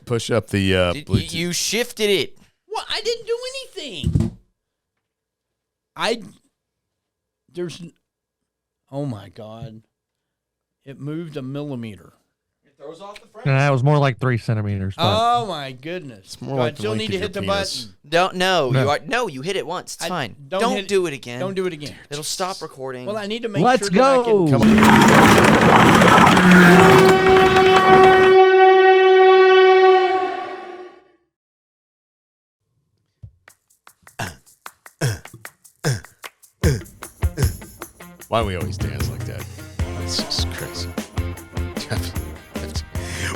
Push up the Bluetooth. You shifted it. What? I didn't do anything. Oh my God. It moved a millimeter. It throws off the frame. No, it was more like 3 centimeters. Oh my goodness. It's more Do like I the still length need of to your hit the penis. button? You hit it once. It's fine. Don't do it again. Don't do it again. It'll stop recording. Well, I need to make Let's sure that I go. can. Come on. Why do we always dance like that? That's just crazy.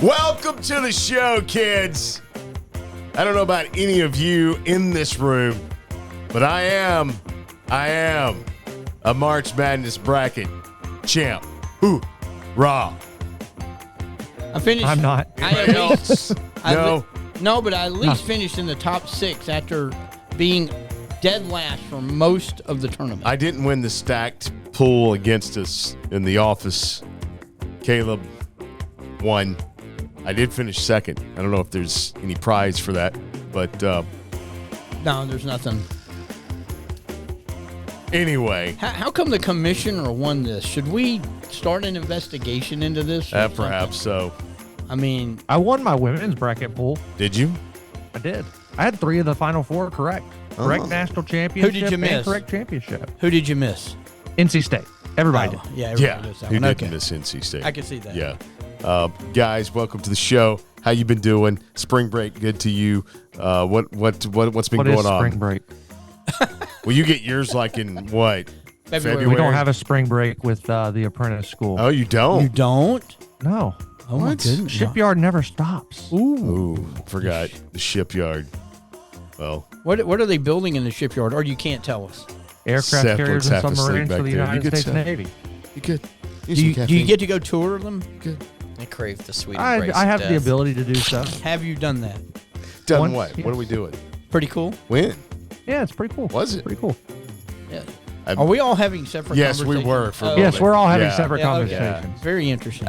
Welcome to the show, kids. I don't know about any of you in this room, but I am a March Madness bracket champ. Raw. I finished. I'm not. Anybody else? No. No, but I at least finished in the top 6 after being dead last for most of the tournament. I didn't win the stacked pool against us in the office. Caleb won. I did finish second. I don't know if there's any prize for that, but No, there's nothing. anyway, How come the commissioner won this? Should we start an investigation into this? or perhaps so. something? I mean, I won my women's bracket pool. Did you? I did. I had 3 of the final 4 correct. Correct national championship. you miss? And correct championship. who did you miss? NC State. Everybody did. Yeah, everybody Yeah. knows that Who one. didn't Okay. miss NC State? I can see that. Yeah. Guys, welcome to the show. How you been doing? Spring break good to you? What's been What going is on? spring break? Well, you get yours like in what? February. We don't have a spring break with the apprentice school. Oh, you don't? You don't? No. Oh my goodness. Shipyard never stops. Ooh, forgot the shipyard. Well, What are they building in the shipyard? Or you can't tell us. Aircraft Seth carriers looks and half asleep submarines back for the there. You United good, States Seth? Navy. you good? Do you get to go tour them? I crave the sweet I embrace have of the death. ability to do so. Have you done that? Done Once, what? yeah. What are we doing? Pretty cool. When? Yeah, it's pretty cool. Was it? Pretty cool. Yeah. I'm- Are we all having separate Yes, we conversations? were for a Oh, Yes, we're all having Yeah. separate Yeah, okay. conversations. Very interesting.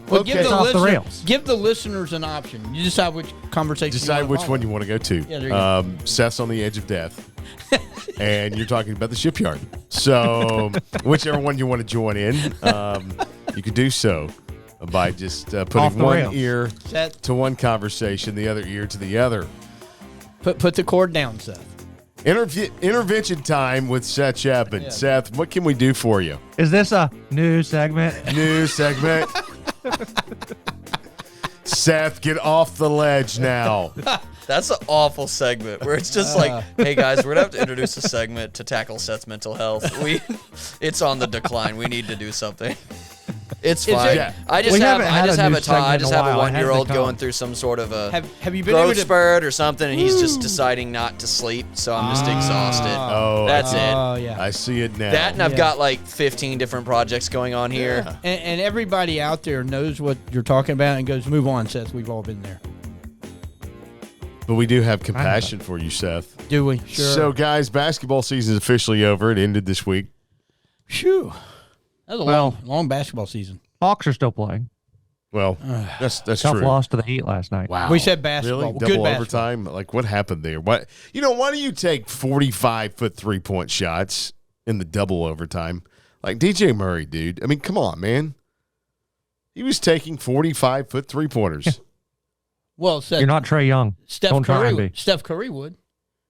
Well, Give okay. the, off the listener- rails. give the listeners an option. You decide which conversation Decide you which follow. one you want to go to. Yeah, there you go. Seth's on the edge of death, and you're talking about the shipyard. So, whichever one you want to join in, you could do so by just Off putting the one rails. ear Seth, to one conversation, the other ear to the other. put the cord down, Seth. Intervention time with Seth Chapman. Yeah. Seth, what can we do for you? Is this a new segment? New segment. Seth, get off the ledge now. That's an awful segment where it's just like, hey guys, we're gonna have to introduce a segment to tackle Seth's mental health. It's on the decline. We need to do something. It's fine. Yeah. I just We have haven't had a new a segment in a while. It has to 1-year-old come. going through some sort of a Have you been able growth to? spurt or something, and he's just deciding not to sleep. So I'm just exhausted. Oh, That's it. Oh yeah. I see it now. That and I've Yeah. got like 15 different projects going on here. And everybody out there knows what you're talking about and goes, "Move on, Seth. We've all been there." But we do have compassion for you, Seth. Do we? Sure. So, guys, basketball season is officially over. It ended this week. Phew. That was a Well- long basketball season. Hawks are still playing. Well, that's Tough true. loss to the Heat last night. Wow. We said basketball. Really? Good Double basketball. overtime? Like, what happened there? Why do you take 45-foot three-point shots in the double overtime? Like, DJ Murray, dude. I mean, come on, man. He was taking 45-foot three-pointers. Well, Seth, You're not Trey Young. Steph Don't try and Curry. be. Steph Curry would,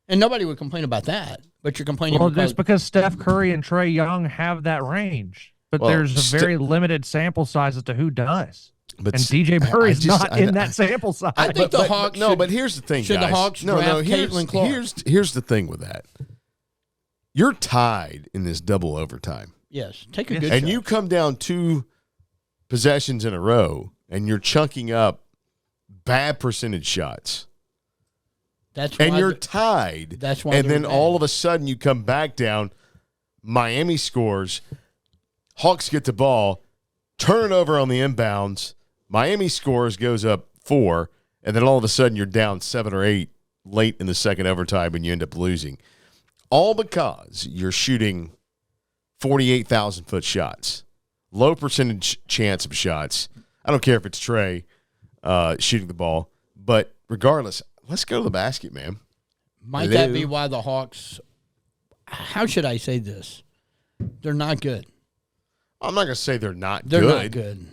and nobody would complain about that. But you're complaining Well, because it's because Steph Curry and Trey Young have that range. But Well, there's a very limited sample size as to who does. But And DJ Murray is not in I- that sample size. I think the Hawks. No, should- but here's the thing, should the guys. Hawks no, draft here's, Caitlin Clark? here's the thing with that. You're tied in this double overtime. yes, take a Yes. good And shot. you come down 2 possessions in a row, and you're chunking up bad percentage shots. That's And why you're the- tied. That's why And they're then mad. all of a sudden you come back down. Miami scores. Hawks get the ball. Turn it over on the inbounds. Miami scores, goes up 4. And then all of a sudden you're down 7 or 8 late in the second overtime and you end up losing. All because you're shooting 48,000-foot shots. Low percentage chance of shots. I don't care if it's Trey shooting the ball. But regardless, let's go to the basket, man. Might that be why the Hawks, how should I say this? They're not good. I'm not going to say they're not They're good. not good.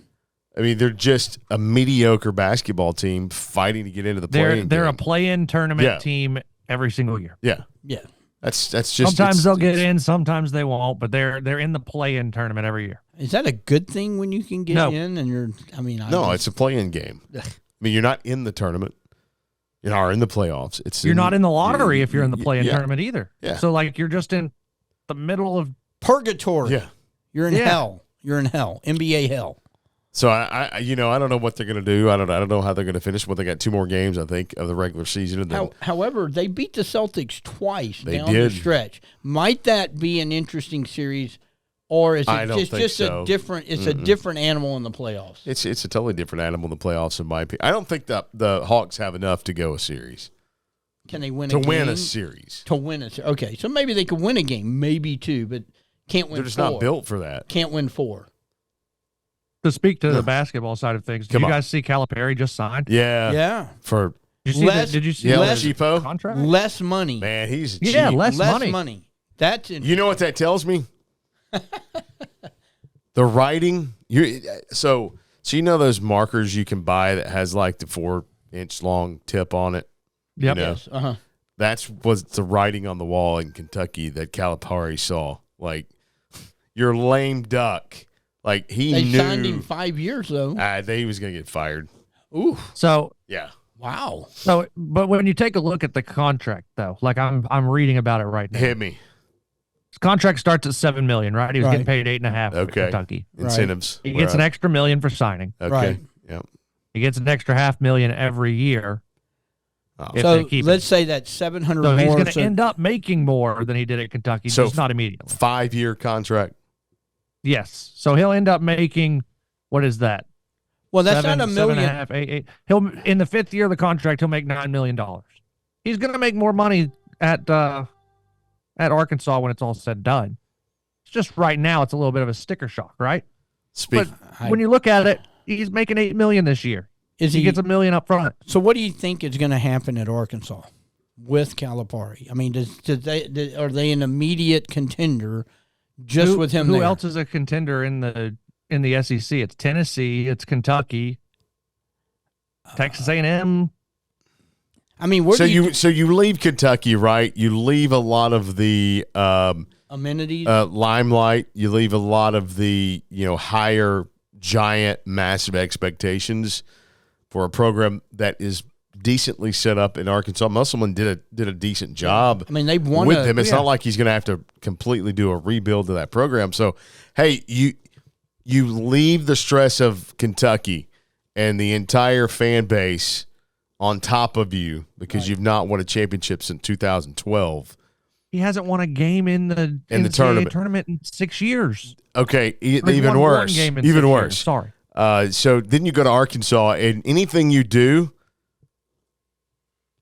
I mean, they're just a mediocre basketball team fighting to get into the play-in They're game. a play-in tournament team every single year. Yeah. Yeah. That's just sometimes they'll get in, sometimes they won't, but they're in the play-in tournament every year. Is that a good thing when you can get in and you're? I mean, it's a play-in game. I mean, you're not in the tournament. You are in the playoffs. You're not in the lottery if you're in the play-in tournament either. Yeah. So like you're just in the middle of purgatory. Yeah. You're in hell. You're in hell. NBA hell. So I don't know what they're going to do. I don't know how they're going to finish. But they got 2 more games, I think, of the regular season. And then However, they beat the Celtics twice They down did. the stretch. Might that be an interesting series, or is it I don't think just so. a different? It's a different animal in the playoffs. it's a totally different animal in the playoffs, in my opinion. I don't think the Hawks have enough to go a series. Can they win to a game? win a series? To win a series. Okay, so maybe they could win a game, maybe 2, but can't win They're just 4. not built for that. Can't win 4. to speak to the basketball side of things. Did Come you on. guys see Calipari just signed? Yeah. Yeah. For Did you see Less- did you see yeah, less- the cheapo. contract? Less money. Man, he's Yeah, cheap. less money. money. That's You know what that tells me? The writing. So you know those markers you can buy that has like the 4-inch long tip on it. Yep. You know? Yes. Uh-huh. That's was the writing on the wall in Kentucky that Calipari saw. Like, you're lame duck. Like he They knew signed him 5 years though. that he was going to get fired. Ooh. So Yeah. Wow. but when you take a look at the contract though, like I'm reading about it right now. Hit me. His contract starts at $7 million, right? He was getting paid $8.5 for Okay. Kentucky. Incentives. He gets an extra $1 million for signing. Okay. Right. Yep. He gets an extra $500,000 every year. Oh. If So they keep let's him. say that's 700 So more. he's going to so- end up making more than he did at Kentucky, So just not immediately. 5-year contract. Yes. So he'll end up making, what is that? well, that's Seven, not $1 million. 7.5, 8. He'll in the 5th year of the contract, he'll make $9 million. He's going to make more money at Arkansas when it's all said and done. It's just right now, it's a little bit of a sticker shock, right? Speak. But when you look at it, he's making $8 million this year. Is He he? gets $1 million up front. So what do you think is going to happen at Arkansas with Calipari? I mean, are they an immediate contender just with him Who there? else is a contender in the SEC? It's Tennessee, it's Kentucky, Texas A&M. I mean, where So do you you leave Kentucky, right? You leave a lot of the amenities? limelight. You leave a lot of the higher, giant, massive expectations for a program that is decently set up in Arkansas. Musselman did a decent job. I mean, they've won with a- them. It's yeah. not like he's going to have to completely do a rebuild to that program. So, hey, you leave the stress of Kentucky and the entire fan base on top of you because you've not won a championship since 2012. He hasn't won a game in the NCAA tournament in 6 years. Okay, Or he even won one worse. game in Even 6 worse. years. Sorry. So then you go to Arkansas, and anything you do,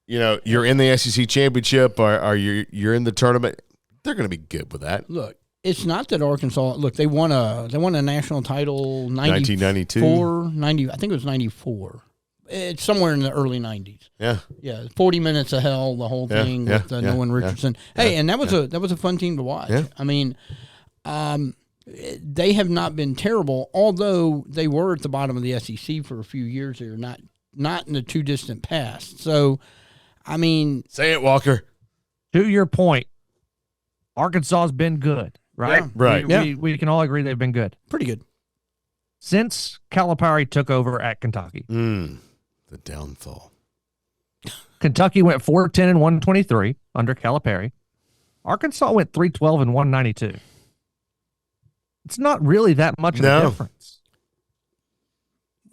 you're in the SEC championship or you're in the tournament, they're going to be good with that. Look, it's not that Arkansas. Look, they won a national title 1992. 90. I think it was 94. It's somewhere in the early 90s. Yeah. Yeah, 40 minutes of hell, the whole thing with Nolan Richardson. Hey, and that was a fun team to watch. Yeah. I mean, they have not been terrible, although they were at the bottom of the SEC for a few years. They're not in the too distant past. So, I mean, Say it, Walker. To your point, Arkansas has been good, right? Yeah. Right. We can all agree they've been good. pretty good. Since Calipari took over at Kentucky, The downfall. Kentucky went 4-10 and 123 under Calipari. Arkansas went 3-12 and 192. It's not really that much of a difference.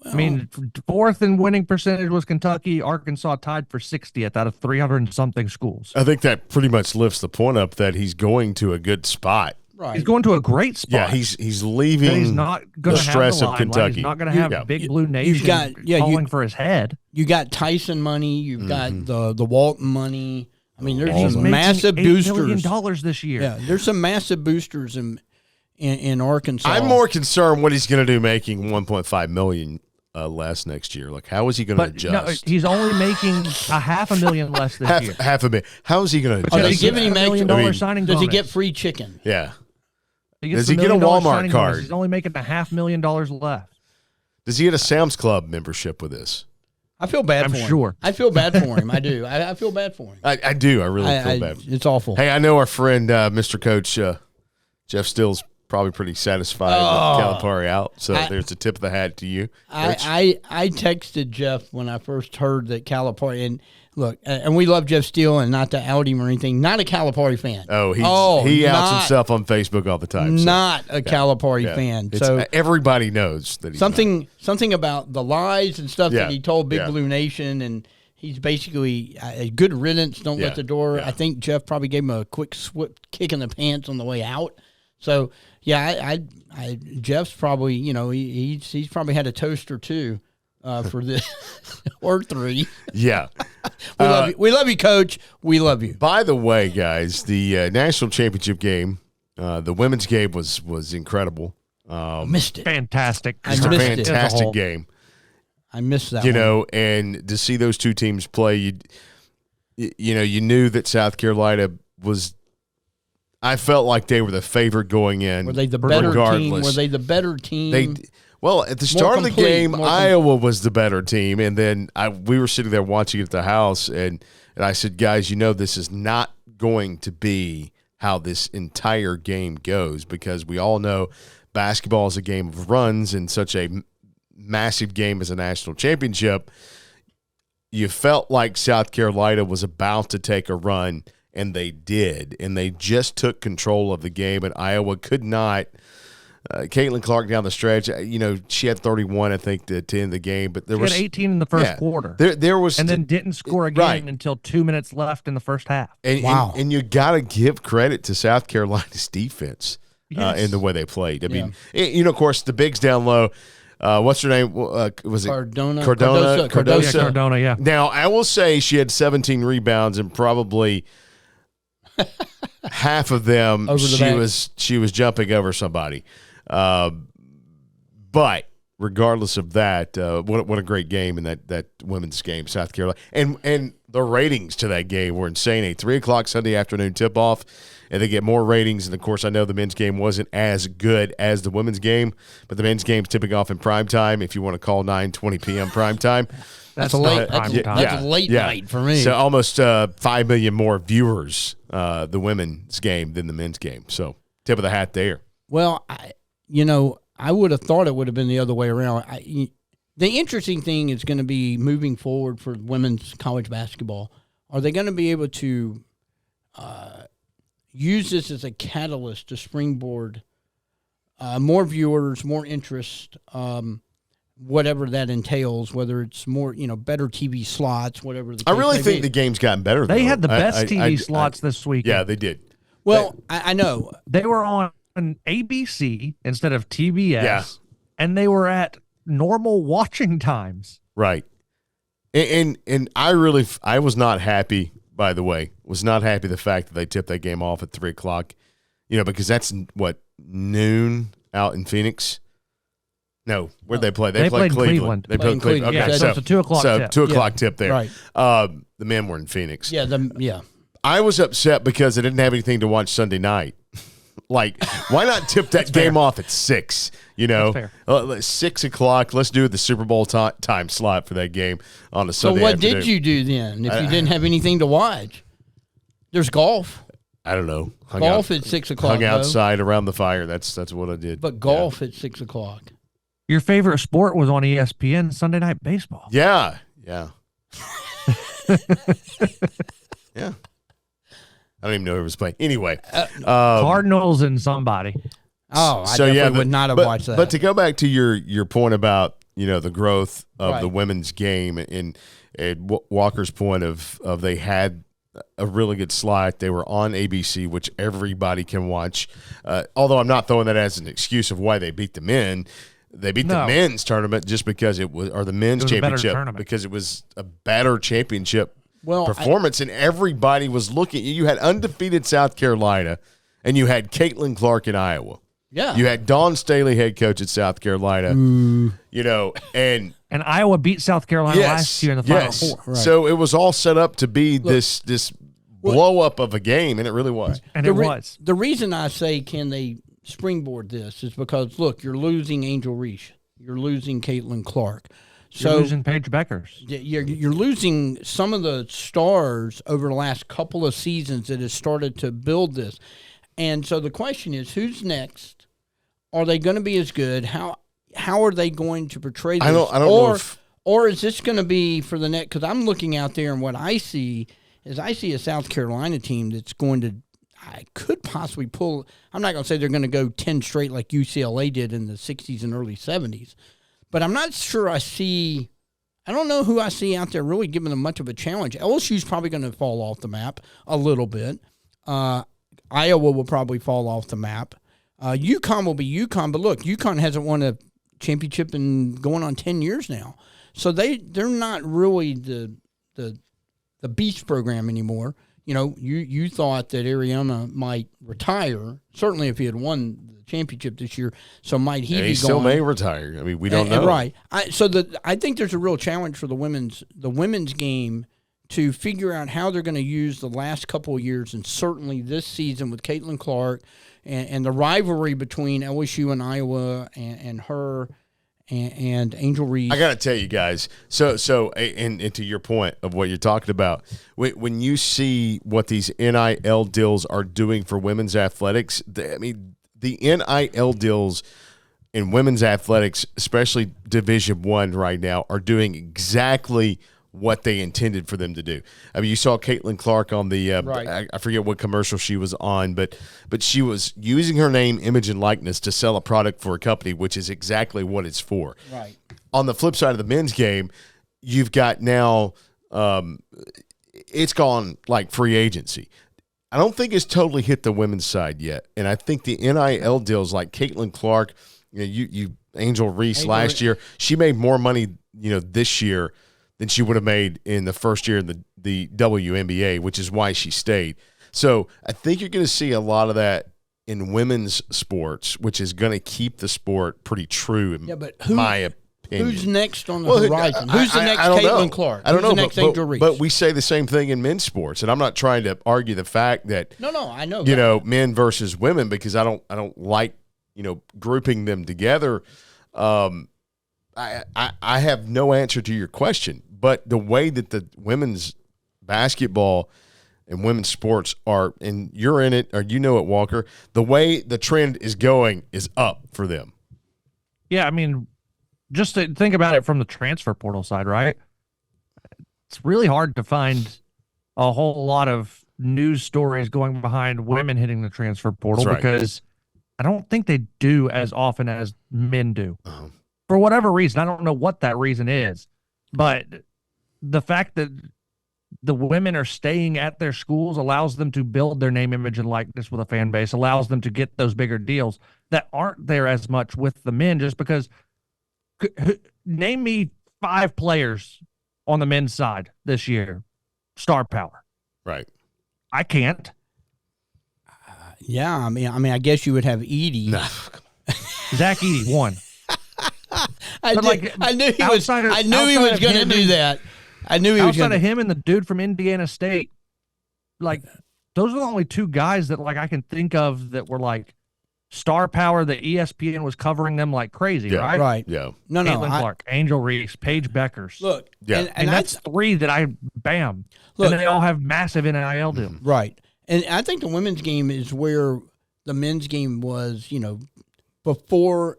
I mean, 4th in winning percentage was Kentucky. Arkansas tied for 60th out of 300 and something schools. I think that pretty much lifts the point up that he's going to a good spot. Right. He's going to a great spot. Yeah, he's leaving He's not going the to have stress the of limelight. Kentucky. He's not going to have Big Blue Nation calling for his head. You got Tyson money. You've got the Walton money. I mean, there's He's some making massive $8 boosters. million this year. Yeah, there's some massive boosters in Arkansas. I'm more concerned what he's going to do making $1.5 million less next year. Like, how is he going to adjust? No, he's only making $500,000 less this year. Half a bit. How is he going to adjust? Are they giving him $1 million extra? signing Does he bonus. get free chicken? Yeah. Does he get a Walmart card? He's only making $500,000 left. Does he get a Sam's Club membership with this? I feel bad for him. I'm sure. I feel bad for him. I do. I feel bad for him. I do. I really feel bad. It's awful. Hey, I know our friend, Mr. Coach Jeff Still's probably pretty satisfied with Calipari out. So there's a tip of the hat to you. I texted Jeff when I first heard that Calipari, and look, and we love Jeff Steele, and not to out him or anything, not a Calipari fan. He outs himself on Facebook all the time. So. Not a Calipari fan. So everybody knows that he's something about the lies and stuff that he told Big Blue Nation, and he's basically a good riddance. Don't let the door. I think Jeff probably gave him a quick kick in the pants on the way out. So Jeff's probably, he's probably had a toast or two for this or three. Yeah. We love you, Coach. We love you. By the way, guys, the national championship game, the women's game was incredible. Missed it. Fantastic. Just a fantastic game. I missed that one. And to see those two teams play, you knew that South Carolina was – I felt like they were the favorite going in. Were they the better team? Were they the better team? Well, at the start of the game, Iowa was the better team, and then we were sitting there watching it at the house, and I said, guys, this is not going to be how this entire game goes, because we all know basketball is a game of runs, and such a massive game as a national championship. You felt like South Carolina was about to take a run, and they did, and they just took control of the game, and Iowa could not. Caitlin Clark down the stretch, she had 31, I think, to end the game, but there was 18 in the first quarter. There was, and then didn't score again until 2 minutes left in the first half. And, wow! And you got to give credit to South Carolina's defense in the way they played. I mean, of course, the bigs down low. What's her name? Was it Cardona? Cardona, yeah. Now, I will say she had 17 rebounds, and probably half of them she was jumping over somebody. But regardless of that, what a great game in that women's game, South Carolina, and the ratings to that game were insane. A 3:00 Sunday afternoon tip off, and they get more ratings. And of course, I know the men's game wasn't as good as the women's game, but the men's game's tipping off in prime time. If you want to call 9:20 p.m. prime time. That's late night for me. So almost 5 million more viewers, the women's game than the men's game. So tip of the hat there. Well, I would have thought it would have been the other way around. The interesting thing is going to be moving forward for women's college basketball. Are they going to be able to use this as a catalyst to springboard more viewers, more interest, whatever that entails, whether it's more, better TV slots, whatever the case I really may think be. the game's gotten better. They though. had the best TV slots this week. Yeah, they did. Well, I know. They were on ABC instead of TBS, and they were at normal watching times. Right. And I was not happy, by the way, the fact that they tipped that game off at 3:00, because that's noon out in Phoenix. No, where'd they play? They played Cleveland. They played Cleveland. Okay, so it's a 2:00 tip. 2:00 tip there. Right. The men were in Phoenix. Yeah. I was upset because I didn't have anything to watch Sunday night. Like, why not tip that game off at 6? That's fair. 6:00. Let's do the Super Bowl time slot for that game on a Sunday. So what afternoon. did you do then if you didn't have anything to watch? There's golf. I don't know. Golf at 6:00. Hung outside around the fire. That's what I did. But golf at 6:00. Your favorite sport was on ESPN, Sunday Night Baseball. Yeah. I don't even know who was playing. Anyway, Cardinals and somebody. Oh, I definitely would not have watched that. But to go back to your point about the growth of the women's game and Walker's point of they had a really good slot. They were on ABC, which everybody can watch. Although I'm not throwing that as an excuse of why they beat the men. They beat the men's tournament just because the men's championship because it was a better championship performance, and everybody was looking. You had undefeated South Carolina, and you had Caitlin Clark in Iowa. Yeah. You had Dawn Staley, head coach at South Carolina. You know, and Iowa beat South Carolina last year in the Final Four. Right. So it was all set up to be this blow up of a game, and it really was. And it was. The reason I say can they springboard this is because, look, you're losing Angel Reese. You're losing Caitlin Clark. You're losing Paige Beckers. You're losing some of the stars over the last couple of seasons that has started to build this. And so the question is, who's next? Are they going to be as good? How are they going to portray this? I don't know or is this going to be for the next? Because I'm looking out there, and what I see is a South Carolina team that's going to, I could possibly pull. I'm not going to say they're going to go 10 straight like UCLA did in the 60s and early 70s, but I'm not sure I don't know who I see out there really giving them much of a challenge. LSU's probably going to fall off the map a little bit. Iowa will probably fall off the map. UConn will be UConn, but look, UConn hasn't won a championship in going on 10 years now. So they're not really the beast program anymore. You know, you thought that Ariana might retire, certainly if he had won the championship this year. So might he be he still may retire. I mean, we don't know. Right. I think there's a real challenge for the women's game to figure out how they're going to use the last couple of years, and certainly this season with Caitlin Clark and the rivalry between LSU and Iowa and her and Angel Reese. I got to tell you guys, and to your point of what you're talking about, when you see what these NIL deals are doing for women's athletics, the NIL deals in women's athletics, especially Division I right now, are doing exactly what they intended for them to do. I mean, you saw Caitlin Clark on the right. I forget what commercial she was on, but she was using her name, image, and likeness to sell a product for a company, which is exactly what it's for. Right. On the flip side of the men's game, you've got now it's gone like free agency. I don't think it's totally hit the women's side yet, and I think the NIL deals like Caitlin Clark, you Angel Reese last year, she made more money, this year than she would have made in the first year in the WNBA, which is why she stayed. So I think you're going to see a lot of that in women's sports, which is going to keep the sport pretty true, in my opinion. Who's next on the horizon? Who's the next Caitlin Clark? I don't know. Who's the next Angel Reese? But we say the same thing in men's sports, and I'm not trying to argue the fact that I know men versus women, because I don't like grouping them together. I have no answer to your question, but the way that the women's basketball and women's sports are, and you're in it, or it, Walker, the way the trend is going is up for them. Yeah, I mean, just to think about it from the transfer portal side, right? It's really hard to find a whole lot of news stories going behind women hitting the transfer portal because I don't think they do as often as men do. Uh-huh. For whatever reason, I don't know what that reason is, but the fact that the women are staying at their schools allows them to build their name, image, and likeness with a fan base, allows them to get those bigger deals that aren't there as much with the men, just because name me 5 players on the men's side this year, star power. Right. I can't. Yeah, I mean, I guess you would have Edie. No. Zach Edey, 1. I knew he was going to do that. I knew he was going to. Outside of him and the dude from Indiana State, those are the only 2 guys that I can think of that were star power that ESPN was covering them like crazy, right? Right. Yeah. No. Caitlin Clark, Angel Reese, Paige Beckers. Look, yeah, and that's 3 that bam. Look, and they all have massive NIL deals. Right. And I think the women's game is where the men's game was, before.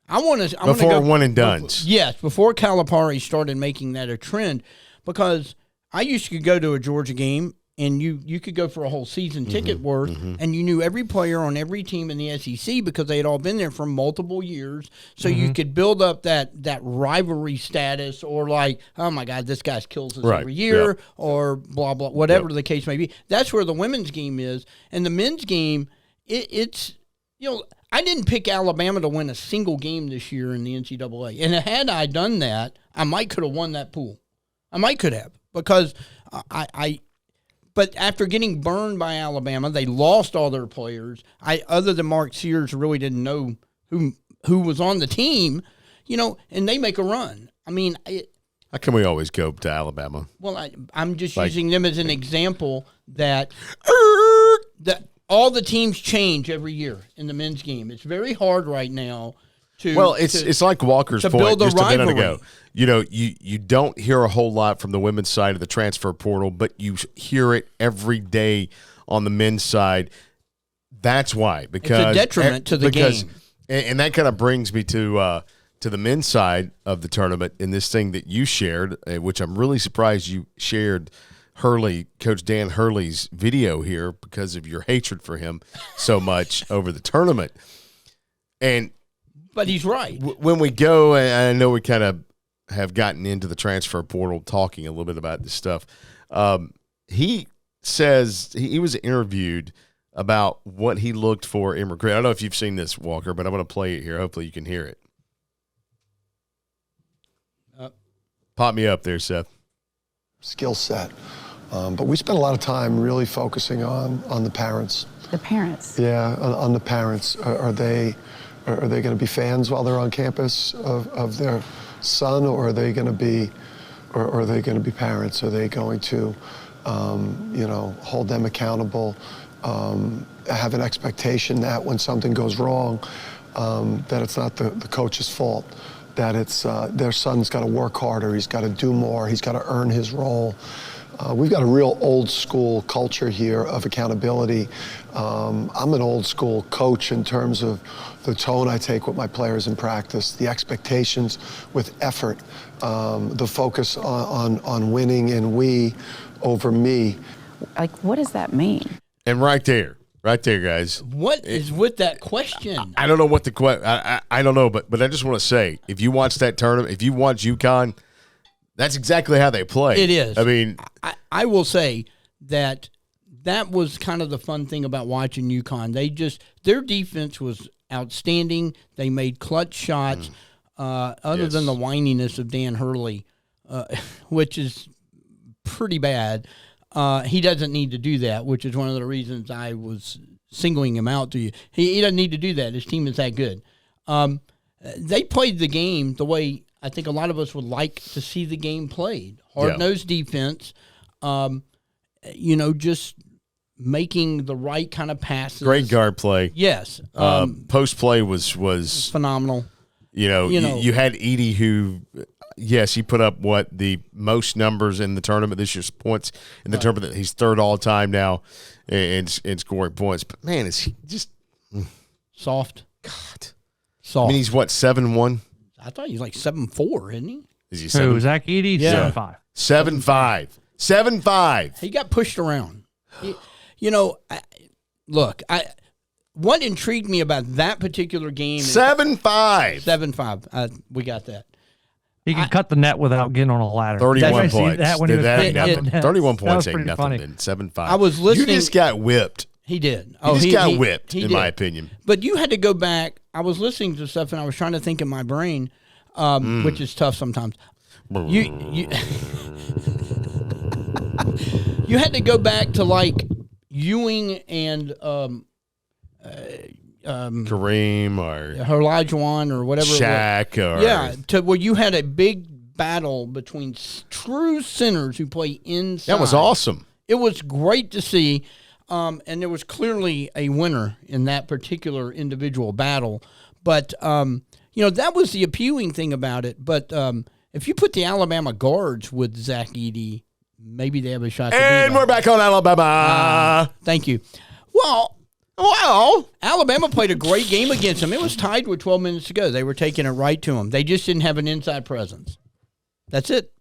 Before one and dones. Yes, before Calipari started making that a trend, because I used to go to a Georgia game and you could go for a whole season ticket worth, and you knew every player on every team in the SEC because they had all been there for multiple years. So you could build up that rivalry status, or oh my God, this guy kills us every year, or blah blah, whatever the case may be. That's where the women's game is, and the men's game, it's I didn't pick Alabama to win a single game this year in the NCAA. And had I done that, I might could have won that pool. I might could have, because But after getting burned by Alabama, they lost all their players. Other than Mark Sears, really didn't know who was on the team, and they make a run. I mean, how can we always go to Alabama? Well, I'm just using them as an example that all the teams change every year in the men's game. It's very hard right now it's like Walker's point just a minute ago. You don't hear a whole lot from the women's side of the transfer portal, but you hear it every day on the men's side. That's why, because it's a detriment to the game. And that kind of brings me to the men's side of the tournament in this thing that you shared, which I'm really surprised you shared Coach Dan Hurley's video here because of your hatred for him so much over the tournament. But he's right. When we go, and I know we kind of have gotten into the transfer portal talking a little bit about this stuff, he says he was interviewed about what he looked for in recruit. I don't know if you've seen this, Walker, but I'm going to play it here. Hopefully you can hear it. Pop me up there, Seth. Skill set. But we spent a lot of time really focusing on the parents. The parents? Yeah, on the parents. Are they going to be fans while they're on campus of their son, or are they going to be parents? Are they going to hold them accountable, have an expectation that when something goes wrong, that it's not the coach's fault, that it's their son's got to work harder, he's got to do more, he's got to earn his role. We've got a real old school culture here of accountability. I'm an old school coach in terms of the tone I take with my players in practice, the expectations with effort, the focus on winning and we over me. Like, what does that mean? And right there, guys. What is with that question? I don't know what the question. I don't know, but I just want to say, if you watch that tournament, if you watch UConn, that's exactly how they play. It is. I mean, I will say that was kind of the fun thing about watching UConn. Their defense was outstanding. They made clutch shots, other than the whininess of Dan Hurley, which is pretty bad. He doesn't need to do that, which is one of the reasons I was singling him out to you. He doesn't need to do that. His team is that good. They played the game the way I think a lot of us would like to see the game played. Hard-nosed defense, just making the right kind of passes. Great guard play. Yes. Post play was phenomenal. You had Edie who, yes, he put up the most numbers in the tournament this year's points in the tournament. He's third all time now in scoring points. But man, is he just soft? God, soft. I mean, he's what, 7'1"? I thought he was like 7'4", isn't he? Is he 7? Who, Zach Edey? Yeah. 7'5". 7'5". He got pushed around. What intrigued me about that particular game is 7'5". 7'5". We got that. He could cut the net without getting on a ladder. 31 points. That when he was ain't cutting nothing. the net. 31 That was points ain't pretty nothing. funny. Then 7'5". I was listening. You just got whipped. He did. He got whipped, in my opinion. But you had to go back. I was listening to stuff, and I was trying to think in my brain, which is tough sometimes. You you had to go back to like Ewing and Kareem or Olajuwon or whatever. Shaq to where you had a big battle between true centers who play inside. That was awesome. It was great to see. And there was clearly a winner in that particular individual battle. But, that was the appealing thing about it. But if you put the Alabama guards with Zach Edey, maybe they have a shot to And we're back on Alabama. Thank you. Well, Alabama played a great game against them. It was tied with 12 minutes to go. They were taking it right to them. They just didn't have an inside presence. That's it.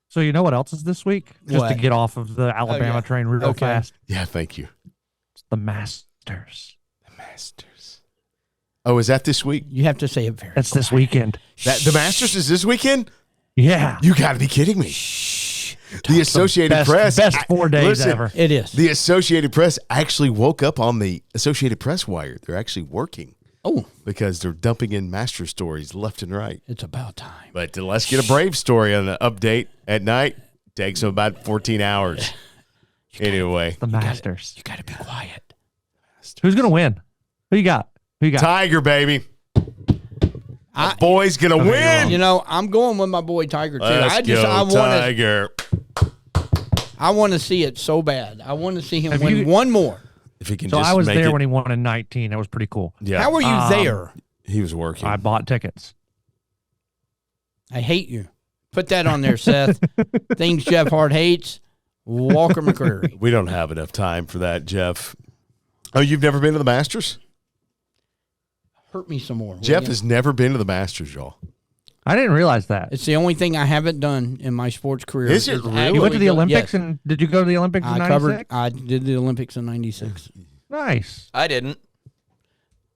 So you know what else is this week? Just What? to get off of the Alabama train real fast. Yeah, thank you. It's the Masters. The Masters. Oh, is that this week? You have to say it very That's this weekend. The Masters is this weekend? Yeah. You got to be kidding me. The Associated Press. Best 4 days listen, ever. It is. The Associated Press actually woke up on the Associated Press wire. They're actually working. Oh. Because they're dumping in master stories left and right. It's about time. But let's get a Brave story on the update at night. Takes them about 14 hours. Anyway, The Masters. You got to be quiet. Who's gonna win? Who you got? Tiger, baby. My boy's gonna win. You know, I'm going with my boy Tiger too. Let's go, Tiger. I want to see it so bad. I want to see him win one more. If he can So just I was make there it. when he won in 19. That was pretty cool. Yeah. How were you there? He was working. I bought tickets. I hate you. Put that on there, Seth. Things Jeff Hart hates. Walker McCreary. We don't have enough time for that, Jeff. Oh, you've never been to the Masters? Hurt me some more. Jeff will has never been to the Masters, y'all. I didn't realize that. It's the only thing I haven't done in my sports career. Is it really? You went to the Olympics, Yes. and did you go to the Olympics in '96? I did the Olympics in '96. Nice. I didn't.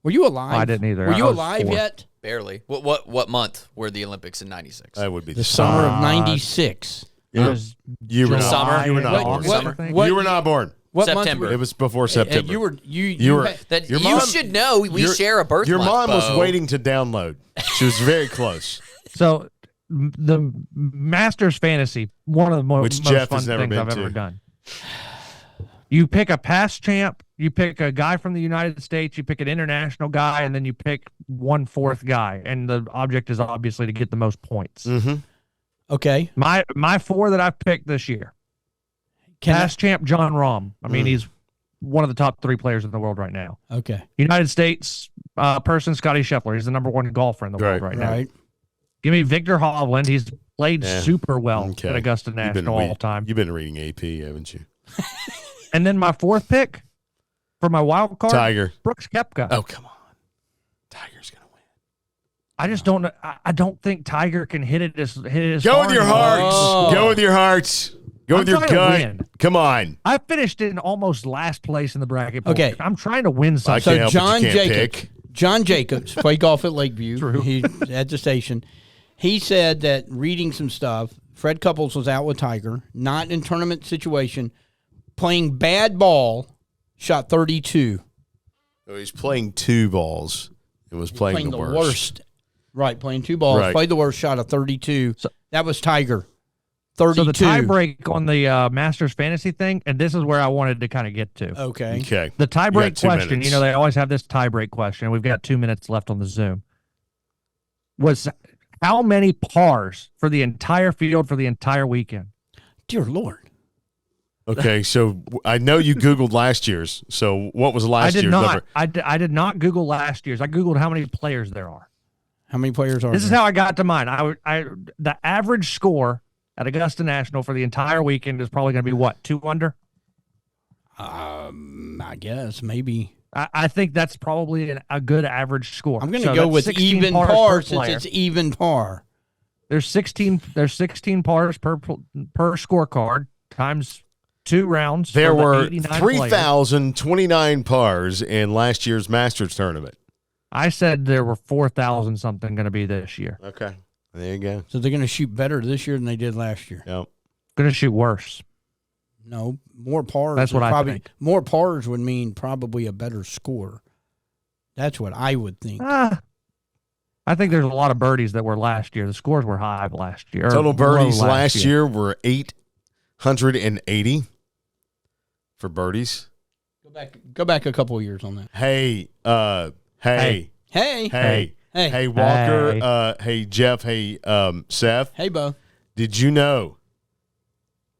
Were you alive? I didn't either. Were you I was alive 4. yet? Barely. What month were the Olympics in '96? That would be The summer of '96. It was You were not. Summer? You were not and born. August, What- I think. what- You were not born. What September. month It was before September. You were That Your you mom- should know. We share a birth Your month, mom was Bo. waiting to download. She was very close. So the Masters Fantasy, one of the most Jeff fun has never things been I've to. ever done. You pick a past champ, you pick a guy from the United States, you pick an international guy, and then you pick 1/4 guy. And the object is obviously to get the most points. Mm-hmm. Okay. My 4 that I've picked this year. Past champ John Rahm. I mean, he's one of the top 3 players in the world right now. Okay. United States person Scotty Scheffler. He's the #1 golfer in the world right now. Right. Give me Victor Hovland. He's played super well Okay. at Augusta National all the time. You've been reading AP, haven't you? And then my 4th pick for my wild card, Tiger. Brooks Koepka. Oh, come on. Tiger's going to win. I just don't. I don't think Tiger can hit it as Go far with your as- hearts. Oh. Go with your hearts. Go with I'm your trying to gut. win. Come on. I finished in almost last place in the bracket. Okay. I'm trying to win I something. can't help it, John you can't Jacobs. pick. John Jacobs played golf at Lakeview. True. He's at the station. He said that reading some stuff, Fred Couples was out with Tiger, not in tournament situation, playing bad ball, shot 32. So he's playing 2 balls and was playing the worst. Right, playing 2 balls, Right. played the worst, shot a 32. That was Tiger. 32. So the tie break on the Masters Fantasy thing, and this is where I wanted to kind of get to. Okay. Okay. The tie You break got 2 question, minutes. you know, they always have this tie break question. We've got 2 minutes left on the Zoom. Was how many pars for the entire field for the entire weekend? Dear Lord. Okay, so I know you Googled last year's. So what was last I did year's not. number? I did not Google last year's. I Googled how many players there are. How many players are This is there? how I got to mine. The average score at Augusta National for the entire weekend is probably going to be what, 2 under? I guess, maybe. I think that's probably a good average score. I'm going So to go that's with 16 even pars par per since player. it's even par. There's 16 pars per scorecard times 2 rounds. There for the were 89 players. 3,029 pars in last year's Masters tournament. I said there were 4,000 something going to be this year. Okay. There you go. So they're going to shoot better this year than they did last year. Yep. Going to shoot worse. No, more pars. That's what would I probably, think. More pars would mean probably a better score. That's what I would think. I think there's a lot of birdies that were last year. The scores were high last year. Total low birdies last year were 880 for birdies. Go back a couple of years on that. Hey, Hey, hey, Walker, hey, Jeff, hey, Seth. Hey, Bo. Did you know,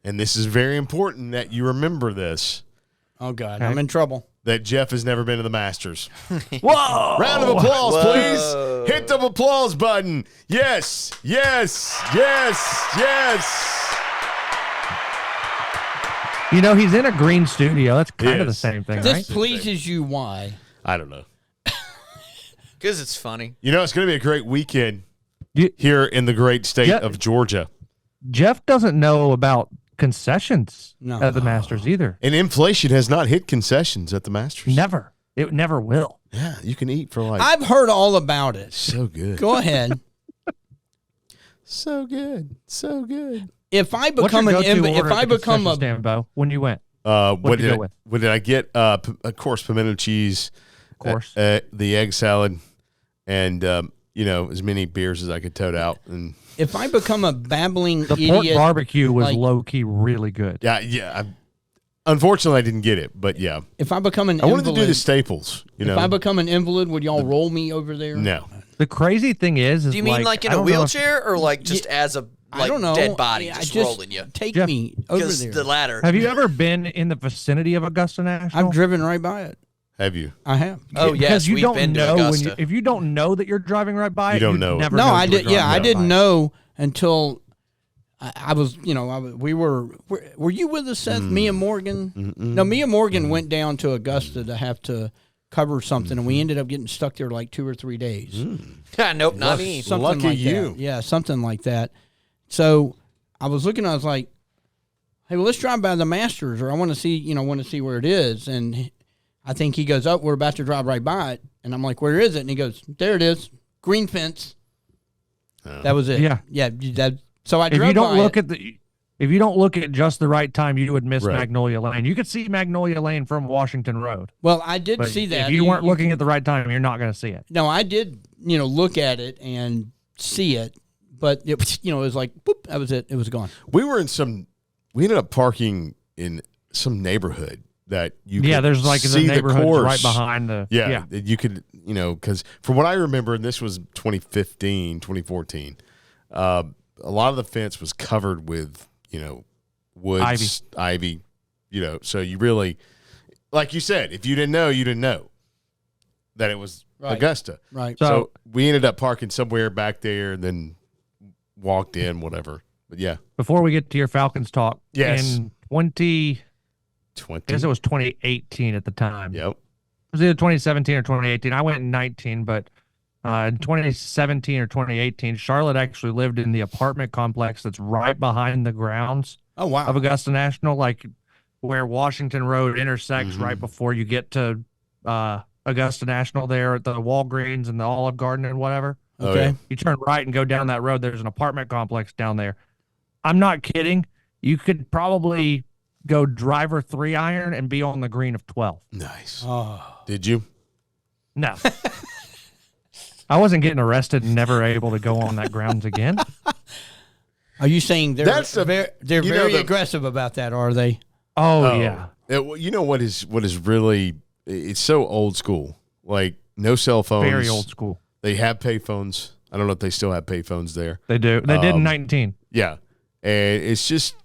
and this is very important that you remember this, Oh, God. Okay. I'm in trouble. that Jeff has never been to the Masters. Whoa! Round of applause, Whoa. please. Hit the applause button. Yes, yes, yes, yes. You know, he's in a green studio. That's kind of the is. same thing, This right? pleases you why? I don't know. Because it's funny. You know, it's going to be a great weekend You- here in the great state Yeah. of Georgia. Jeff doesn't know about concessions No. at the Masters either. And inflation has not hit concessions at the Masters. Never. It never will. Yeah, you can eat for like I've heard all about it. so good. Go ahead. So good. So good. If I What's become your an go-to if order I at the become concession a stand, Bo, when you went? What What'd you did go with? What did I get? Of course, pimento cheese. Of course. The egg salad, and as many beers as I could tote out. And if I become a babbling The pork idiot, barbecue was like- low key really good. yeah. Unfortunately, I didn't get it, but yeah. If I become an I invalid, wanted to do the Staples. If I become an invalid, would y'all roll me over there? No. The crazy thing is Do you mean like in a wheelchair or like just as a I don't know. dead body Yeah, just just rolling you? Take Jeff, me over Because there. the ladder. Have you ever been in the vicinity of Augusta National? I've driven right by it. Have you? I have. Oh, Because yes, you we've don't been to know Augusta. if you don't know that you're driving right by You it, don't you'd know it. never No, know I you were did. Yeah, driving I right didn't by it. know until I was. We were. Were you with us, Seth? Me and Morgan. No, me and Morgan went down to Augusta to have to cover something, and we ended up getting stuck there like 2 or 3 days. Nope, not me. Something Lucky like you. that. Yeah, something like that. So I was looking. I was like, "Hey, well, let's drive by the Masters, or I want to see where it is." And I think he goes, "Oh, we're about to drive right by it." And I'm like, "Where is it?" And he goes, "There it is, green fence." That was it. Yeah. That. So I If drove you don't by look it. if you don't look at just the right time, you would miss Right. Magnolia Lane. You could see Magnolia Lane from Washington Road. Well, I did But see that. if you weren't looking at the right time, you're not going to see it. No, I did. Look at it and see it, but it was like, boop. That was it. It was gone. We ended up parking in some neighborhood that you could There's like see the neighborhood course. right behind the Yeah, you could, because from what I remember, and this was 2015, 2014, a lot of the fence was covered with, woods, ivy, so you really, like you said, if you didn't know, you didn't know that it was Right. Augusta. Right. So we ended up parking somewhere back there and then walked in, whatever. But yeah, Before we get to your Falcons talk, Yes. in 20, 20. I guess it was 2018 at the time. Yep. It was either 2017 or 2018. I went in 19, but in 2017 or 2018, Charlotte actually lived in the apartment complex that's right behind the grounds Oh wow. of Augusta National, like where Washington Road intersects right before you get to Augusta National there at the Walgreens and the Olive Garden and whatever. Oh, Okay. yeah. You turn right and go down that road. There's an apartment complex down there. I'm not kidding. You could probably go driver 3-iron and be on the green of 12. Nice. Oh. Did you? No. I wasn't getting arrested and never able to go on that grounds again. Are you saying they're they're very the- aggressive about that? Are they? Oh, yeah. Well, you know what is really, it's so old school. Like no cell phones. Very old school. They have payphones. I don't know if they still have payphones there. They do. They did in 19. Yeah. And it's just,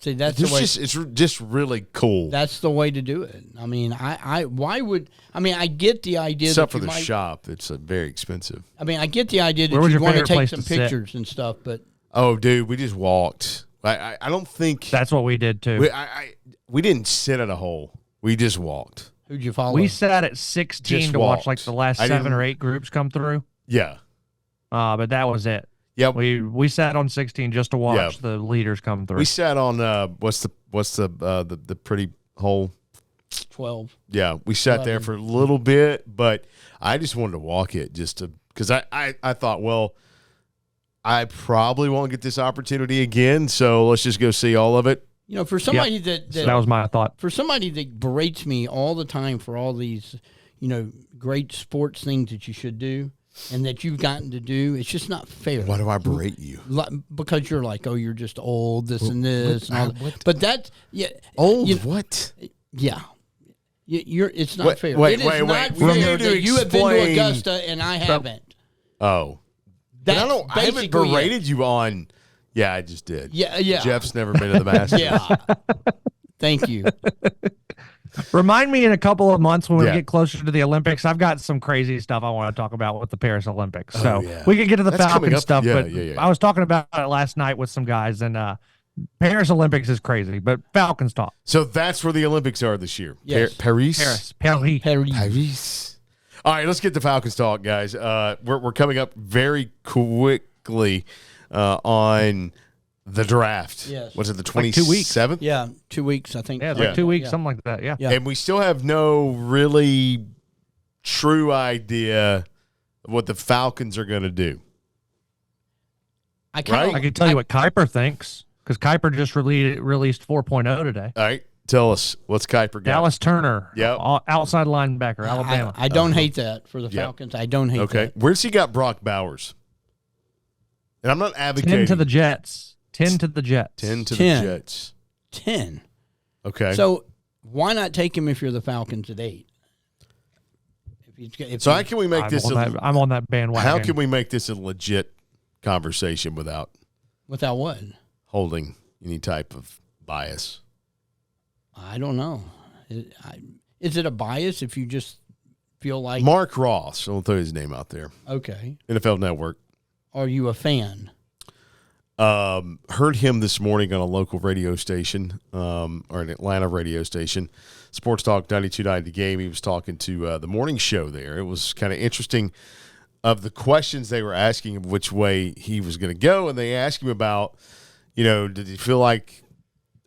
See, that's the way. it's just really cool. That's the way to do it. I mean, why would I get the idea Except that for you the might, shop. It's very expensive. I mean, I get the idea Where that was you your want to favorite take place some to sit? pictures and stuff, but Oh, dude, we just walked. I don't think That's what we did, too. we didn't sit at a hole. We just walked. who'd you follow? We sat at 16 Just to watch like walked. the last I 7 didn't- or 8 groups come through. Yeah. But that was it. Yeah. We sat on 16 just to watch the leaders come through. We sat on what's the pretty hole? 12. Yeah, we sat there for a little bit, but I just wanted to walk it just to because I thought, well, I probably won't get this opportunity again, so let's just go see all of it. For somebody So that was my thought. for somebody that berates me all the time for all these, great sports things that you should do and that you've gotten to do, it's just not fair. Why do I berate you? Because you're like, oh, you're just old, this and this, and all that. But that, yeah, Old what? yeah. You're. It's not Wait, fair. wait, It is wait, not wait. We fair need to that you have been to explain- Augusta and I haven't. Oh, but That's I haven't basically it. berated you on. Yeah, I just did. Yeah. Jeff's never been to the Masters. Yeah. Thank you. Remind me in a couple of months when we Yeah. get closer to the Olympics. I've got some crazy stuff I want to talk about with the Paris Olympics. So yeah. we can get to the That's coming Falcon up. stuff. Yeah, but yeah. I was talking about it last night with some guys, and Paris Olympics is crazy. But Falcons talk. So that's where the Olympics are this year. Yes. Paris. Paris. Paris. All right, let's get the Falcons talk, guys. We're coming up very quickly on the draft. Yes. Was it the Like 2 weeks. 27th? Yeah. 2 weeks, I think. Yeah, it's Yeah. like 2 weeks, Yeah. something like that. Yeah. Yeah. And we still have no really true idea of what the Falcons are going to do. I kind I can tell you what Kuiper thinks because Kuiper just released 4.0 today. All right, tell us, what's Kuiper got? Dallas Turner, Yep. outside linebacker, Alabama. I don't hate that for the Yeah. Falcons. I don't hate Okay, that. where's he got Brock Bowers? And I'm not advocating. 10 to the Jets. 10 to the Jets. 10 to 10. the Jets. 10. Okay. So why not take him if you're the Falcons at 8? So how can we make this? I'm on that bandwagon. How can we make this a legit conversation without what? holding any type of bias? I don't know. Is it a bias if you just feel like Mark Ross? I'll throw his name out there. Okay. NFL Network. Are you a fan? Heard him this morning on a local radio station, or an Atlanta radio station, Sports Talk 92.9 The Game. He was talking to the morning show there. It was kind of interesting of the questions they were asking of which way he was going to go, and they asked him about, did he feel like,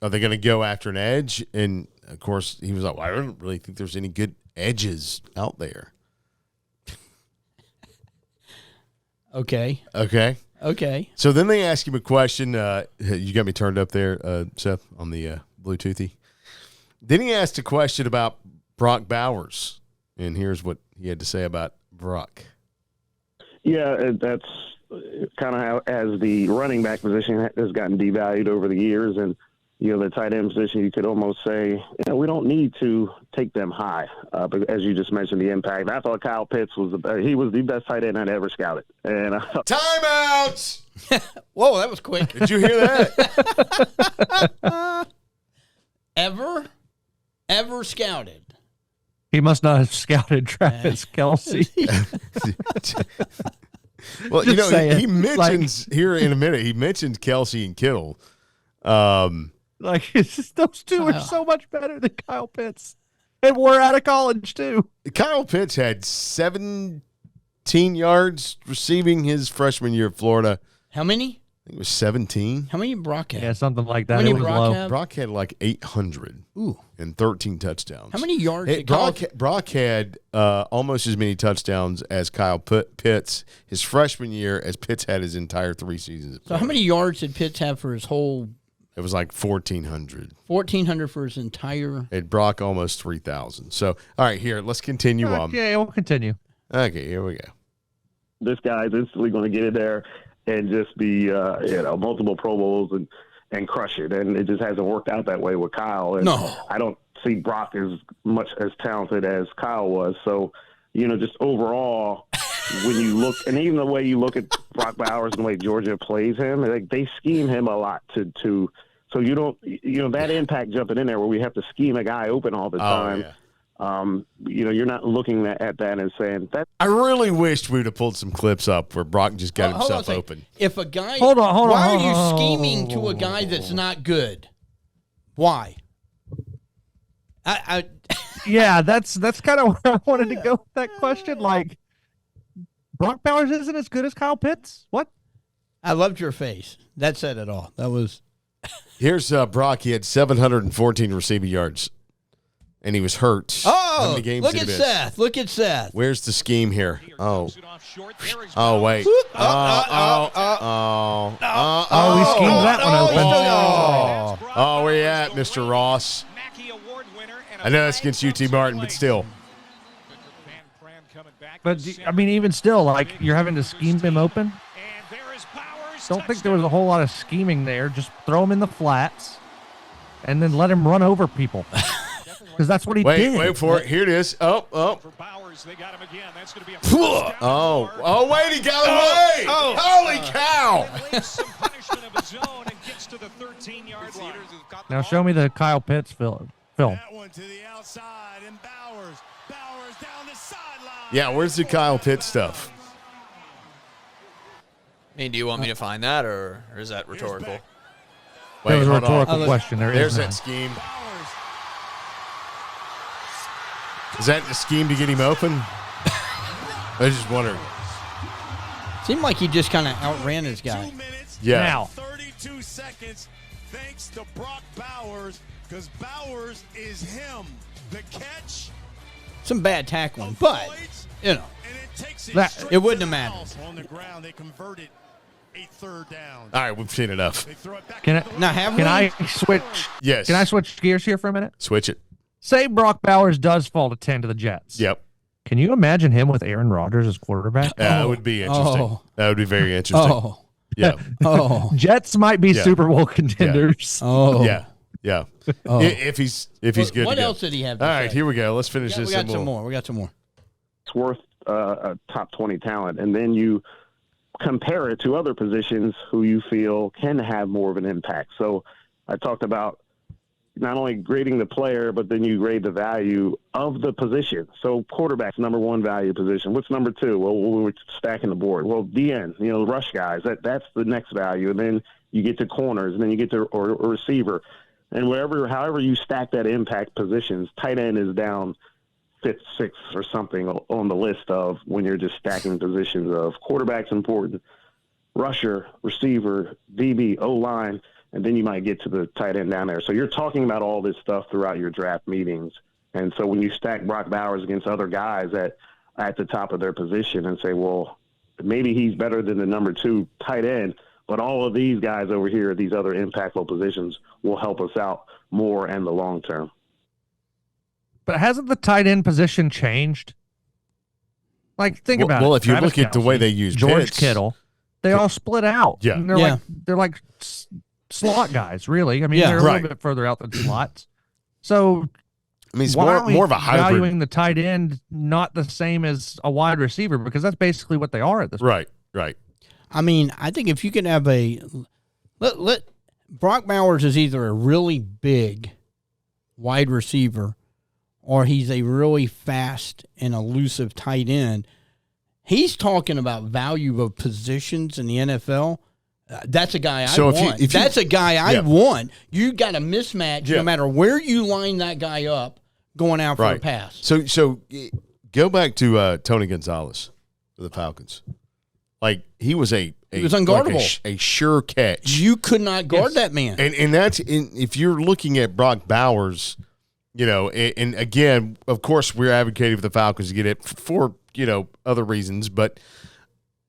are they going to go after an edge? And, of course, he was like, well, I don't really think there's any good edges out there. Okay. So then they ask him a question. You got me turned up there, Seth, on the Bluetoothy. Then he asked a question about Brock Bowers, and here's what he had to say about Brock. Yeah, that's kind of how, as the running back position has gotten devalued over the years, and the tight end position, you could almost say, we don't need to take them high. But as you just mentioned, the impact. I thought Kyle Pitts was the best tight end I'd ever scouted. And timeouts. Whoa, that was quick. Did you hear that? Ever scouted? He must not have scouted Travis Kelce. Well, he mentions here in a minute. He mentions Kelce and Kittle. It's just, those two are so much better than Kyle Pitts. And we're out of college, too. Kyle Pitts had 17 yards receiving his freshman year at Florida. How many? I think it was 17. How many Brock had? Yeah, something like that. How many it was Brock low. had? Brock had like 800 and 13 touchdowns. How many yards did Brock had almost as many touchdowns as Kyle Pitts his freshman year as Pitts had his entire 3 seasons. So how many yards did Pitts have for his whole? It was like 1,400. 1,400 for his entire. And Brock almost 3,000. So, all right, here, let's continue on. Yeah, we'll continue. Okay, here we go. This guy's instantly going to get in there and just be, multiple Pro Bowls and crush it. And it just hasn't worked out that way with Kyle. And no. I don't see Brock as much as talented as Kyle was. So, just overall, when you look, and even the way you look at Brock Bowers and the way Georgia plays him, like they scheme him a lot so you don't, that impact jumping in there where we have to scheme a guy open all the time. You're not looking at that and saying that. I really wished we would have pulled some clips up where Brock just got himself open. If a guy, hold on. Why are you scheming to a guy that's not good? Why? Yeah, that's kind of where I wanted to go with that question. Like, Brock Bowers isn't as good as Kyle Pitts? What? I loved your face. That said it all. That was. Here's Brock. He had 714 receiving yards, and he was hurt. Oh, how many games look did at he miss? Seth. Look at Seth. Where's the scheme here? Oh, wait. We schemed that one open. Oh, where you at, Mr. Ross? I know that's against UT Martin, but still. But, even still, like, you're having to scheme him open? Don't think there was a whole lot of scheming there. Just throw him in the flats and then let him run over people. Because that's what he did. Wait for it. Here it is. Oh, wait, he got away. Holy cow. Now show me the Kyle Pitts film. That one to the outside, and Bowers down the sideline. Yeah, where's the Kyle Pitts stuff? Do you want me to find that, or is that rhetorical? That was a rhetorical question. There's that scheme. Is that the scheme to get him open? I was just wondering. Seemed like he just kind of outran his guy. 2 minutes, Yeah. Now. 32 seconds, thanks to Brock Bowers, because Bowers is him. The catch. Some bad tackling, but, And it takes it wouldn't have mattered. On the ground, they converted a third down. All right, we've seen enough. They throw it back Can I switch? Yes. Can I switch gears here for a minute? Switch it. Say Brock Bowers does fall to 10 to the Jets. Yep. Can you imagine him with Aaron Rodgers as quarterback? That would be interesting. Oh. That would be very interesting. Oh. Yeah. Oh. Jets might be Yeah. Super Bowl contenders. Oh. Yeah. Yeah. Oh. If he's good. What to go. else did he have to All say? right, here we go. Let's finish this. We got some more. It's worth a top 20 talent, and then you compare it to other positions who you feel can have more of an impact. So I talked about not only grading the player, but then you grade the value of the position. So quarterback's number one value position. What's number two? Well, we're stacking the board. Well, DN, rush guys, that's the next value. And then you get to corners, and then you get to or receiver. And however you stack that impact positions, tight end is down fifth, sixth, or something on the list of when you're just stacking positions of quarterback's important, rusher, receiver, DB, O-line, and then you might get to the tight end down there. So you're talking about all this stuff throughout your draft meetings. And so when you stack Brock Bowers against other guys at the top of their position and say, well, maybe he's better than the number two tight end, but all of these guys over here, these other impactful positions, will help us out more in the long term. But hasn't the tight end position changed? Like, think about it. Well, if you Travis look at the way Kelce, they use George Pitts, Kittle, they all split out. Yeah. And they're like slot guys, really. I mean, they're a little bit further out than slots. So, I mean, it's why more of a hybrid. Valuing the tight end not the same as a wide receiver, because that's basically what they are at this point. Right. I mean, I think if you can have let Brock Bowers is either a really big wide receiver or he's a really fast and elusive tight end. He's talking about value of positions in the NFL. That's a guy I want. That's a guy I want. You got a mismatch no matter where you line that guy up going out for a pass. So go back to Tony Gonzalez for the Falcons. Like, he was he was unguardable. Like a sure catch. You could not guard that man. And that's if you're looking at Brock Bowers, and again, of course, we're advocating for the Falcons to get it for other reasons, but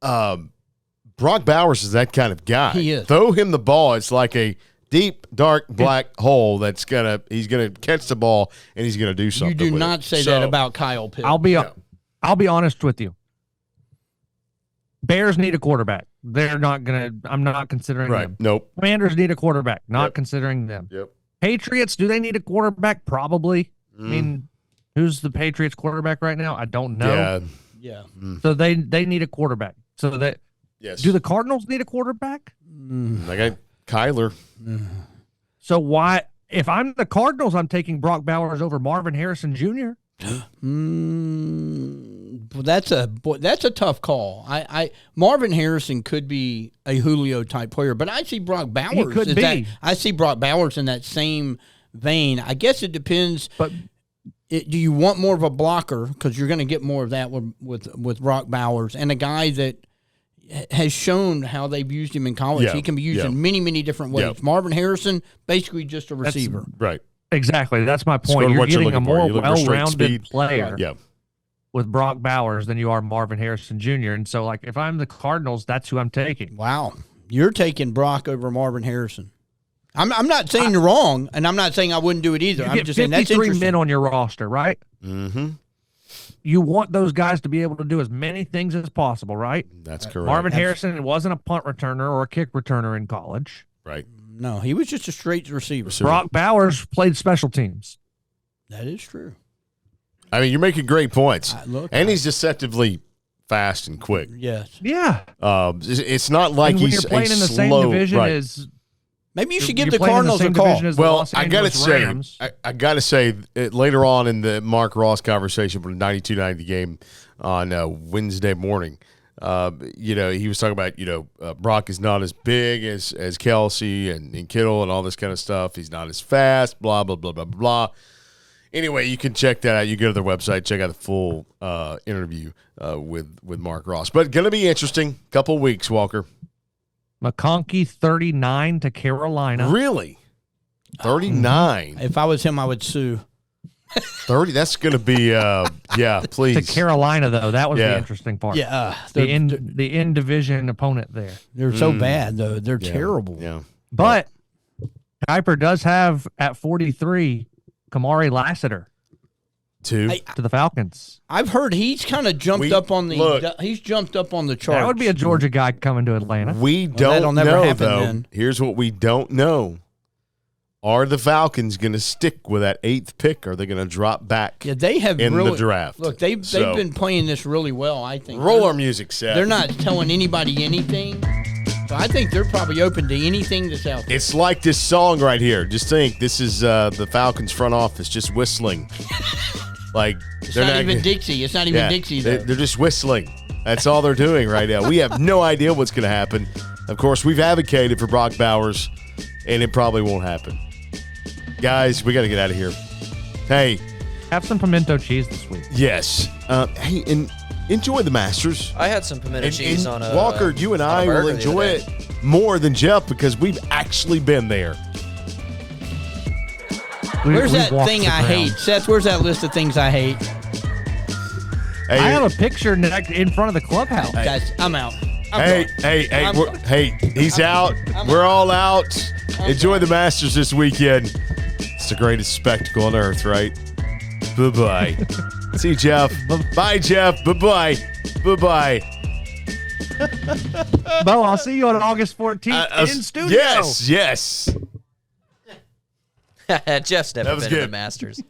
Brock Bowers is that kind of guy. He is. Throw him the ball. It's like a deep, dark, black hole he's gonna catch the ball and he's gonna do something. You do not say that about Kyle Pitts. I'll be honest with you. Bears need a quarterback. They're not I'm not considering them. Nope. Commanders need a quarterback. Not considering them. Yep. Patriots, do they need a quarterback? Probably. I mean, who's the Patriots quarterback right now? I don't know. Yeah. So they need a quarterback. So that do the Cardinals need a quarterback? I got Kyler. So why, if I'm the Cardinals, I'm taking Brock Bowers over Marvin Harrison Jr. That's a tough call. Marvin Harrison could be a Julio type player, but I see Brock Bowers. He could be. I see Brock Bowers in that same vein. I guess it depends. But do you want more of a blocker, because you're going to get more of that with Brock Bowers, and a guy that has shown how they've used him in college. He can be used in many, many different ways. Marvin Harrison, basically just a receiver. Right. Exactly. That's my point. You're getting a more well-rounded player with Brock Bowers than you are Marvin Harrison Jr. And so, like, if I'm the Cardinals, that's who I'm taking. Wow. You're taking Brock over Marvin Harrison. I'm not saying you're wrong, and I'm not saying I wouldn't do it either. I'm just saying that's interesting. 53 men on your roster, right? Mm-hmm. You want those guys to be able to do as many things as possible, right? That's correct. Marvin Harrison wasn't a punt returner or a kick returner in college. Right. No, he was just a straight receiver. Brock Bowers played special teams. That is true. I mean, you're making great points. And he's deceptively fast and quick. Yes. Yeah. It's not like when he's you're playing in the same division as maybe you should give the Cardinals a call. Well, I got to say, later on in the Mark Ross conversation from the 92-90 game on Wednesday morning, he was talking about, Brock is not as big as Kelce and Kittle and all this kind of stuff. He's not as fast, blah, blah, blah, blah, blah. Anyway, you can check that out. You go to their website, check out the full interview with Mark Ross. But going to be interesting. Couple weeks, Walker. McConkey 39 to Carolina. Really? 39. If I was him, I would sue. 30. That's going to be please. To Carolina though, that was the interesting part. Yeah, the in division opponent there. They're so bad though. They're terrible. Yeah. But Kuiper does have at 43 Kamari Lassiter to the Falcons. I've heard he's kind of jumped up on the. He's jumped up on the chart. That would be a Georgia guy coming to Atlanta. We don't that'll never know happen though. then. Here's what we don't know: Are the Falcons going to stick with that 8th pick? Or are they going to drop back? Yeah, they have in really, the draft. Look, they've been playing this really well. I think. Roll our music, Seth. They're not telling anybody anything. So I think they're probably open to anything that's out there. It's like this song right here. Just think, this is the Falcons front office just whistling. Like it's not even Dixie. It's not even Dixie. They're just whistling. That's all they're doing right now. We have no idea what's going to happen. Of course, we've advocated for Brock Bowers, and it probably won't happen. Guys, we got to get out of here. Hey. Have some pimento cheese this week. Yes. Hey, and enjoy the Masters. I had some pimento cheese on a Walker, you and I will enjoy it more than Jeff because we've actually been there. Where's that thing I hate? Seth, where's that list of things I hate? Hey, I have a picture in front of the clubhouse. Hey. Guys, I'm out. Hey, he's out. We're all out. Enjoy the Masters this weekend. It's the greatest spectacle on earth, right? Bye-bye. See you, Jeff. Bye, Jeff. Bye-bye. Bye-bye. Bo, I'll see you on August 14th in studio. Yes. Jeff's never been good. to the Masters.